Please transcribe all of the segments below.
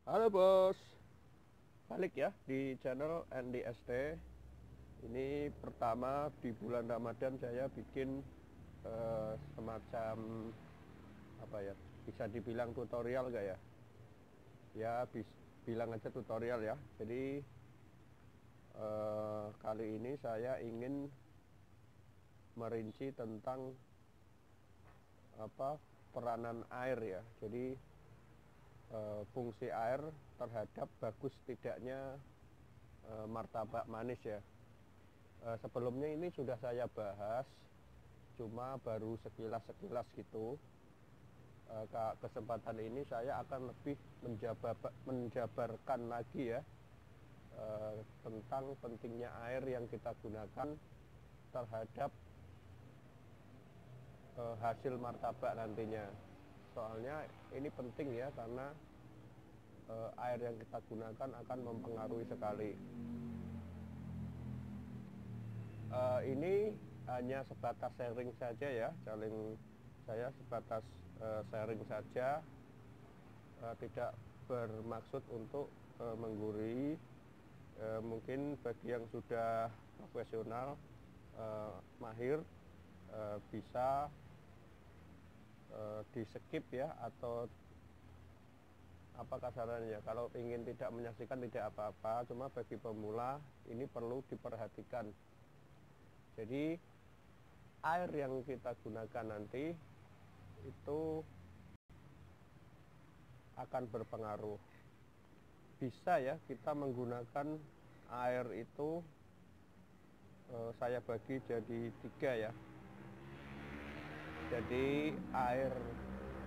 Halo bos, balik ya di channel NDST. Ini pertama di bulan Ramadan saya bikin semacam apa ya, bisa dibilang tutorial gak ya? Ya bilang aja tutorial ya. Jadi kali ini saya ingin merinci tentang apa peranan air ya. Jadi fungsi air terhadap bagus tidaknya martabak manis ya. Sebelumnya ini sudah saya bahas, cuma baru sekilas-sekilas gitu. Kesempatan ini saya akan lebih menjabarkan lagi ya tentang pentingnya air yang kita gunakan terhadap hasil martabak nantinya. Soalnya ini penting ya, karena air yang kita gunakan akan mempengaruhi sekali. Ini hanya sebatas sharing saja ya, saya sebatas sharing saja, tidak bermaksud untuk menggurui. Mungkin bagi yang sudah profesional, mahir, bisa di skip ya, atau apa kasarannya, kalau ingin tidak menyaksikan tidak apa-apa, cuma bagi pemula ini perlu diperhatikan. Jadi air yang kita gunakan nanti itu akan berpengaruh. Bisa ya kita menggunakan air itu, saya bagi jadi 3 ya. Jadi air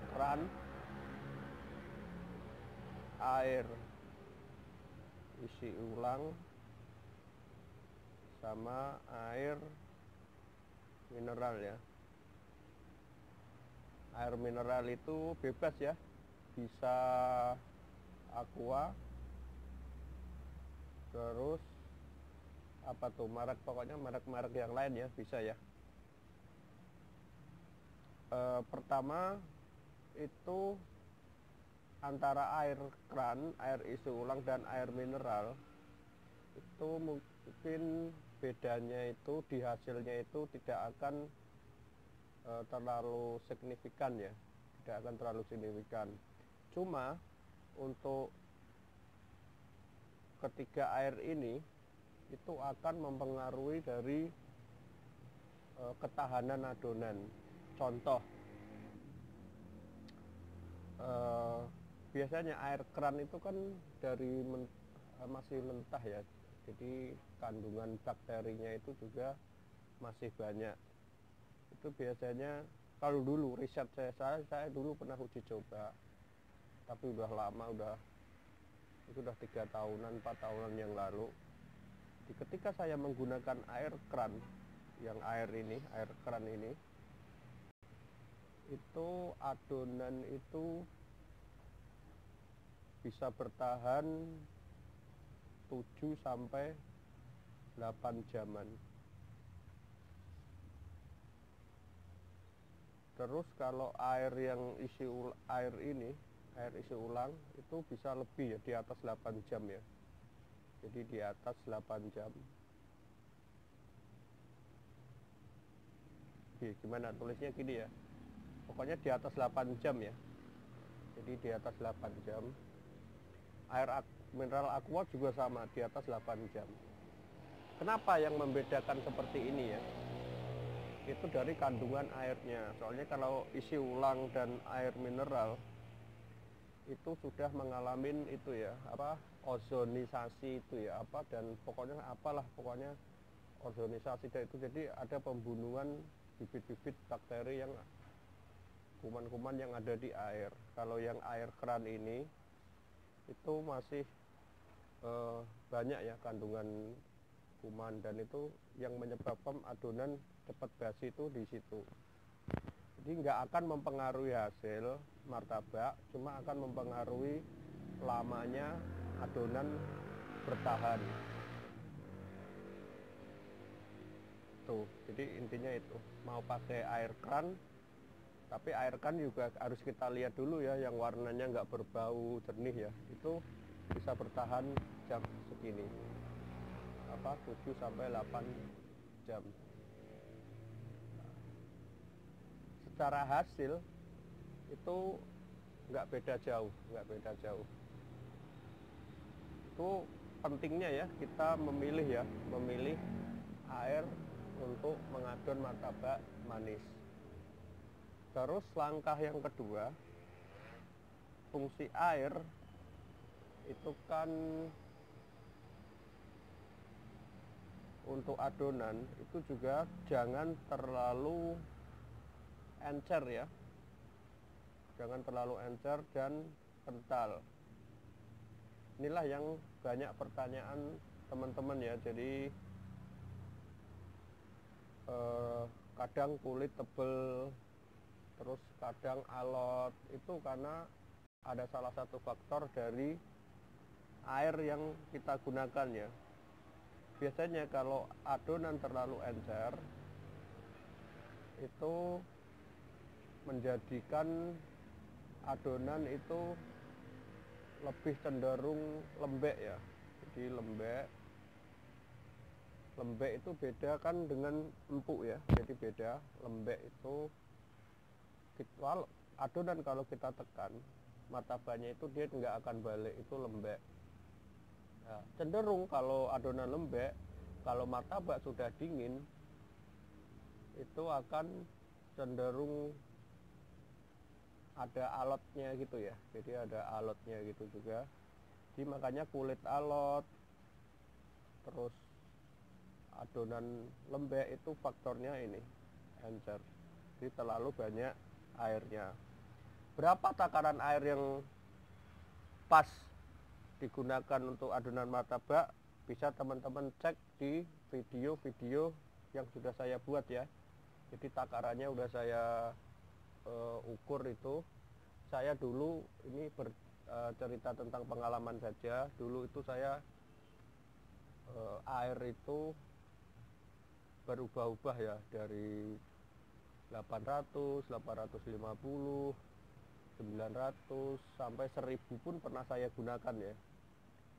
keran, air isi ulang, sama air mineral ya. Air mineral itu bebas ya, bisa aqua, terus apa tuh merek, pokoknya merek-merek yang lain ya, bisa ya. Pertama itu antara air keran, air isi ulang, dan air mineral itu mungkin bedanya itu di hasilnya itu tidak akan terlalu signifikan ya, tidak akan terlalu signifikan. Cuma untuk ketiga air ini itu akan mempengaruhi dari ketahanan adonan. Contoh, biasanya air keran itu kan dari masih mentah ya, jadi kandungan bakterinya itu juga masih banyak. Itu biasanya kalau dulu riset saya dulu pernah uji coba, tapi udah lama, itu udah 3 tahunan 4 tahunan yang lalu. Jadi ketika saya menggunakan air keran, yang air keran ini, itu adonan itu bisa bertahan 7 sampai 8 jaman. Terus kalau air yang air isi ulang itu bisa lebih ya, di atas 8 jam ya. Jadi di atas 8 jam. Gimana tulisnya gini ya. Pokoknya di atas 8 jam ya. Jadi di atas 8 jam. Air mineral aqua juga sama, di atas 8 jam. Kenapa yang membedakan seperti ini ya? Itu dari kandungan airnya. Soalnya kalau isi ulang dan air mineral itu sudah mengalami itu ya, apa, ozonisasi itu ya, apa, dan pokoknya ozonisasi itu. Jadi ada pembunuhan bibit-bibit bakteri, yang kuman-kuman yang ada di air. Kalau yang air keran ini itu masih banyak ya kandungan kuman, dan itu yang menyebabkan adonan cepat basi itu di situ. Jadi nggak akan mempengaruhi hasil martabak, cuma akan mempengaruhi lamanya adonan bertahan. Tuh, jadi intinya itu, mau pakai air keran Tapi air kan juga harus kita lihat dulu ya, yang warnanya nggak berbau jernih ya, itu bisa bertahan jam segini, 7 sampai 8 jam. Secara hasil itu nggak beda jauh. Itu pentingnya ya, kita memilih air untuk mengadon martabak manis. Terus langkah yang kedua, fungsi air itu kan untuk adonan itu juga jangan terlalu encer ya, jangan terlalu encer dan kental. Inilah yang banyak pertanyaan teman-teman ya. Jadi kadang kulit tebel, terus kadang alot, itu karena ada salah satu faktor dari air yang kita gunakan ya. Biasanya kalau adonan terlalu encer itu menjadikan adonan itu lebih cenderung lembek ya. Jadi lembek itu beda kan dengan empuk ya. Jadi beda, lembek itu adonan kalau kita tekan martabaknya itu dia nggak akan balik, itu lembek. Nah, cenderung kalau adonan lembek, kalau martabak sudah dingin itu akan cenderung ada alotnya gitu ya. Jadi ada alotnya gitu juga. Jadi makanya kulit alot, terus adonan lembek itu faktornya ini encer. Jadi terlalu banyak airnya. Berapa takaran air yang pas digunakan untuk adonan martabak bisa teman-teman cek di video-video yang sudah saya buat ya. Jadi takarannya udah saya ukur itu. Saya dulu ini cerita tentang pengalaman saja. Dulu itu saya air itu berubah-ubah ya, dari 800, 850, 900 sampai 1000 pun pernah saya gunakan ya.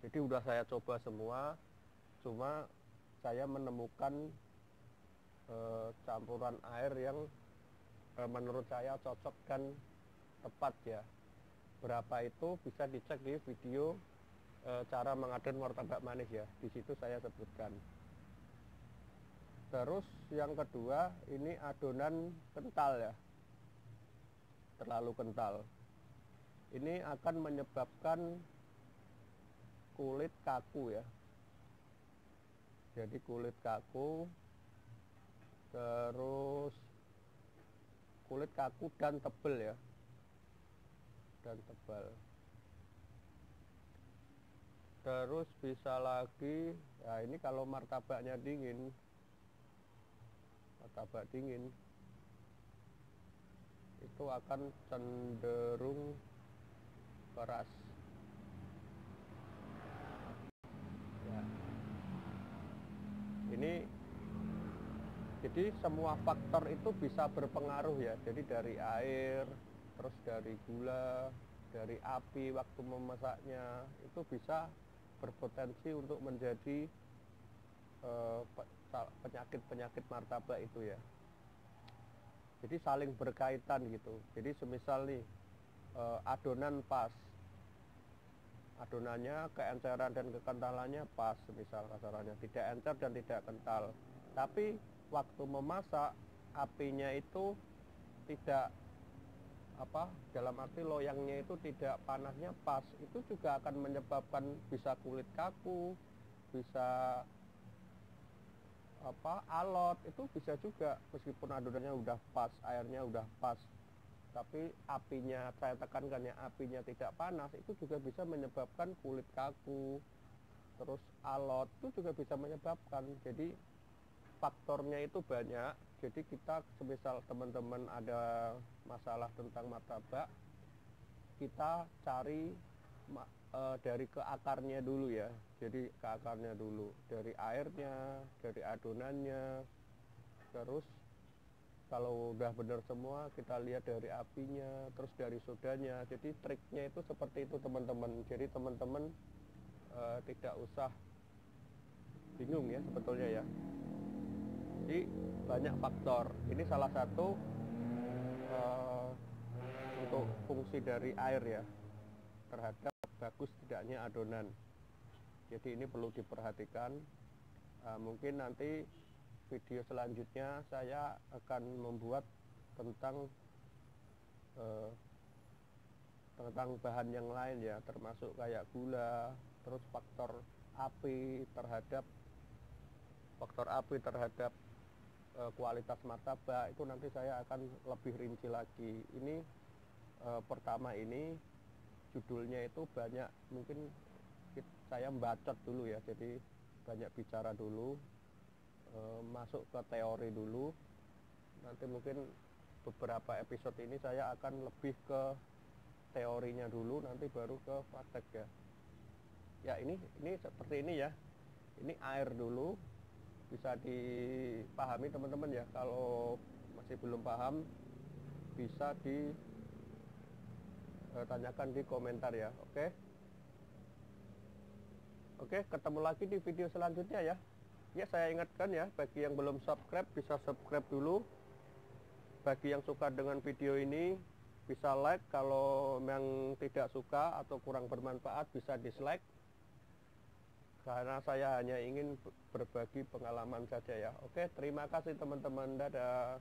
Jadi udah saya coba semua, cuma saya menemukan campuran air yang menurut saya cocok dan tepat ya. Berapa itu bisa dicek di video cara mengadon martabak manis ya. Di situ saya sebutkan. Terus yang kedua, ini adonan kental ya, terlalu kental. Ini akan menyebabkan kulit kaku ya. Jadi kulit kaku, terus kulit kaku dan tebel ya, dan tebal. Terus bisa lagi ya, ini kalau martabaknya dingin, martabak dingin itu akan cenderung keras ya. Ini jadi semua faktor itu bisa berpengaruh ya. Jadi dari air, terus dari gula, dari api waktu memasaknya, itu bisa berpotensi untuk menjadi penyakit-penyakit martabak itu ya. Jadi saling berkaitan gitu. Jadi semisal nih adonan pas, adonannya keenceran dan kekentalannya pas, semisal kasarannya tidak encer dan tidak kental, tapi waktu memasak apinya itu tidak dalam arti loyangnya itu tidak panasnya pas, itu juga akan menyebabkan bisa kulit kaku, bisa alot, itu bisa juga meskipun adonannya udah pas, airnya udah pas, tapi apinya, saya tekankan ya, apinya tidak panas, itu juga bisa menyebabkan kulit kaku, terus alot, itu juga bisa menyebabkan. Jadi faktornya itu banyak. Jadi kita semisal teman-teman ada masalah tentang martabak, kita cari dari ke akarnya dulu ya. Jadi ke akarnya dulu, dari airnya, dari adonannya, terus kalau udah benar semua kita lihat dari apinya, terus dari sodanya. Jadi triknya itu seperti itu teman-teman. Jadi teman-teman tidak usah bingung ya sebetulnya ya. Jadi banyak faktor. Ini salah satu untuk fungsi dari air ya, terhadap bagus tidaknya adonan. Jadi ini perlu diperhatikan. Mungkin nanti video selanjutnya saya akan membuat tentang bahan yang lain ya, termasuk kayak gula, terus faktor api terhadap kualitas martabak. Itu nanti saya akan lebih rinci lagi. Ini pertama ini judulnya itu banyak, mungkin saya membacot dulu ya, jadi banyak bicara dulu, masuk ke teori dulu. Nanti mungkin beberapa episode ini saya akan lebih ke teorinya dulu, nanti baru ke praktek ya. Ya ini seperti ini ya. Ini air dulu, bisa dipahami teman-teman ya. Kalau masih belum paham bisa ditanyakan di komentar ya. Oke, ketemu lagi di video selanjutnya ya. Ya, saya ingatkan ya, bagi yang belum subscribe bisa subscribe dulu. Bagi yang suka dengan video ini bisa like, kalau yang tidak suka atau kurang bermanfaat bisa dislike. Karena saya hanya ingin berbagi pengalaman saja ya. Oke, terima kasih teman-teman. Dadah.